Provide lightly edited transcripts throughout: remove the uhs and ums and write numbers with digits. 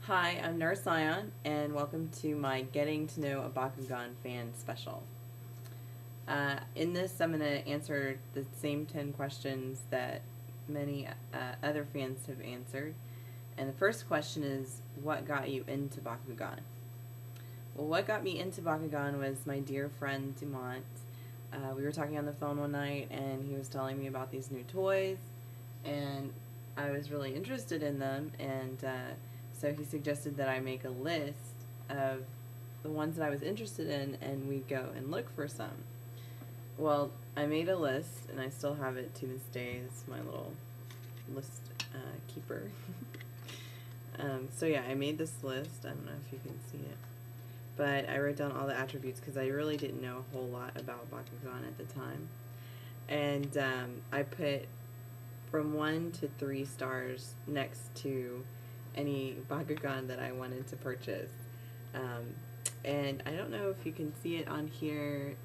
Hi, I'm Nurseion, and welcome to my Getting to Know a Bakugan fan special. In this, I'm going to answer the same 10 questions that many other fans have answered. And the first question is, what got you into Bakugan? Well, what got me into Bakugan was my dear friend Dumont. We were talking on the phone one night, and he was telling me about these new toys, and I was really interested in them, and so he suggested that I make a list of the ones that I was interested in, and we'd go and look for some. Well, I made a list, and I still have it to this day. It's my little list keeper. So yeah, I made this list. I don't know if you can see it, but I wrote down all the attributes because I really didn't know a whole lot about Bakugan at the time. And I put from 1 to 3 stars next to any Bakugan that I wanted to purchase. And I don't know if you can see it on here.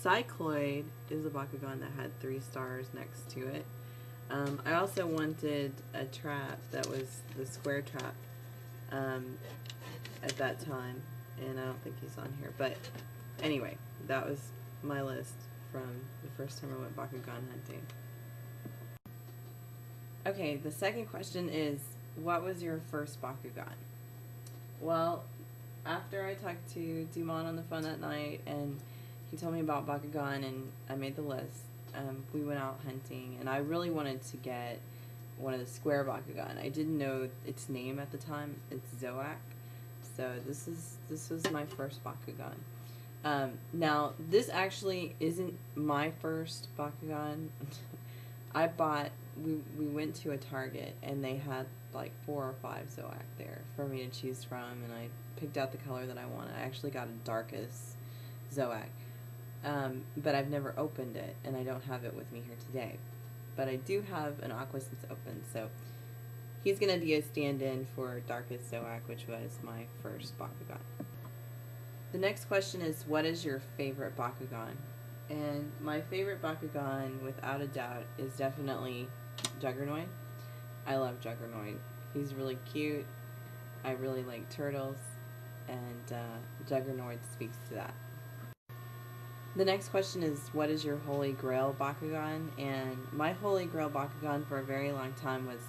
Cycloid is a Bakugan that had 3 stars next to it. I also wanted a trap that was the square trap at that time, and I don't think he's on here. But anyway, that was my list from the first time I went Bakugan hunting. Okay, the second question is, what was your first Bakugan? Well, after I talked to Dumont on the phone that night and he told me about Bakugan and I made the list, we went out hunting, and I really wanted to get one of the square Bakugan. I didn't know its name at the time. It's Zoak. So this was my first Bakugan. Now, this actually isn't my first Bakugan. We went to a Target, and they had like 4 or 5 Zoak there for me to choose from, and I picked out the color that I wanted. I actually got a darkest Zoak. But I've never opened it, and I don't have it with me here today. But I do have an Aqua since open, so he's going to be a stand-in for Darkest Zoak, which was my first Bakugan. The next question is, what is your favorite Bakugan? And my favorite Bakugan, without a doubt, is definitely Juggernaut. I love Juggernaut. He's really cute. I really like turtles, and Juggernaut speaks to that. The next question is, what is your Holy Grail Bakugan? And my Holy Grail Bakugan for a very long time was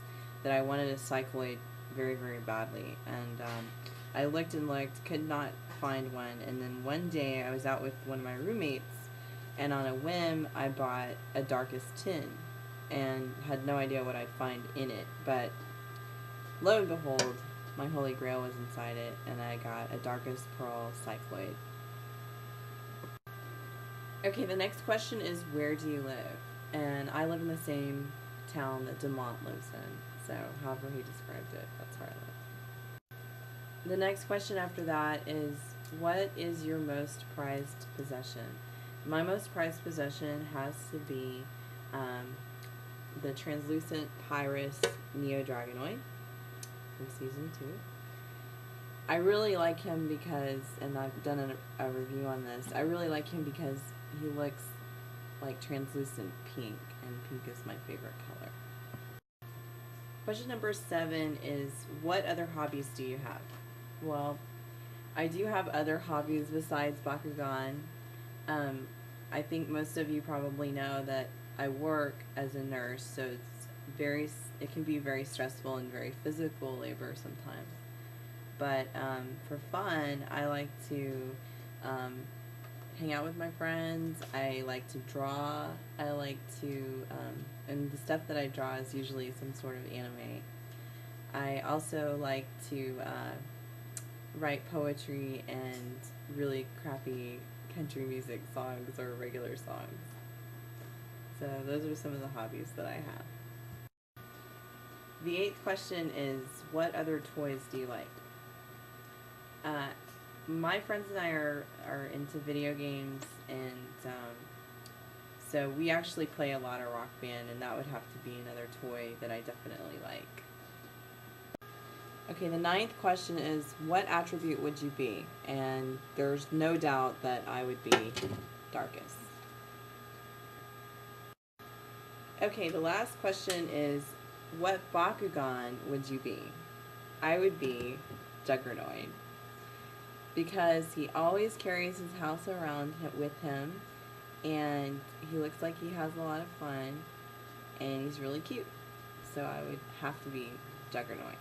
that I wanted a Cycloid very, very badly. And I looked and looked, could not find one. And then one day I was out with one of my roommates, and on a whim I bought a Darkest Tin and had no idea what I'd find in it. But lo and behold, my Holy Grail was inside it, and I got a Darkest Pearl Cycloid. Okay, the next question is, where do you live? And I live in the same town that Dumont lives in, so however he described it, that's where I live. The next question after that is, what is your most prized possession? My most prized possession has to be the translucent Pyrus Neo Dragonoid from Season 2. I really like him because, and I've done a review on this, I really like him because he looks like translucent pink, and pink is my favorite color. Question number 7 is, what other hobbies do you have? Well, I do have other hobbies besides Bakugan. I think most of you probably know that I work as a nurse, so it can be very stressful and very physical labor sometimes. But for fun, I like to hang out with my friends. I like to draw. I like to, and the stuff that I draw is usually some sort of anime. I also like to write poetry and really crappy country music songs or regular songs. So those are some of the hobbies that I have. The 8th question is, what other toys do you like? My friends and I are into video games, and so we actually play a lot of Rock Band, and that would have to be another toy that I definitely like. Okay, the 9th question is, what attribute would you be? And there's no doubt that I would be Darkest. Okay, the last question is, what Bakugan would you be? I would be Juggernoid. Because he always carries his house around with him, and he looks like he has a lot of fun, and he's really cute. So I would have to be Juggernoid.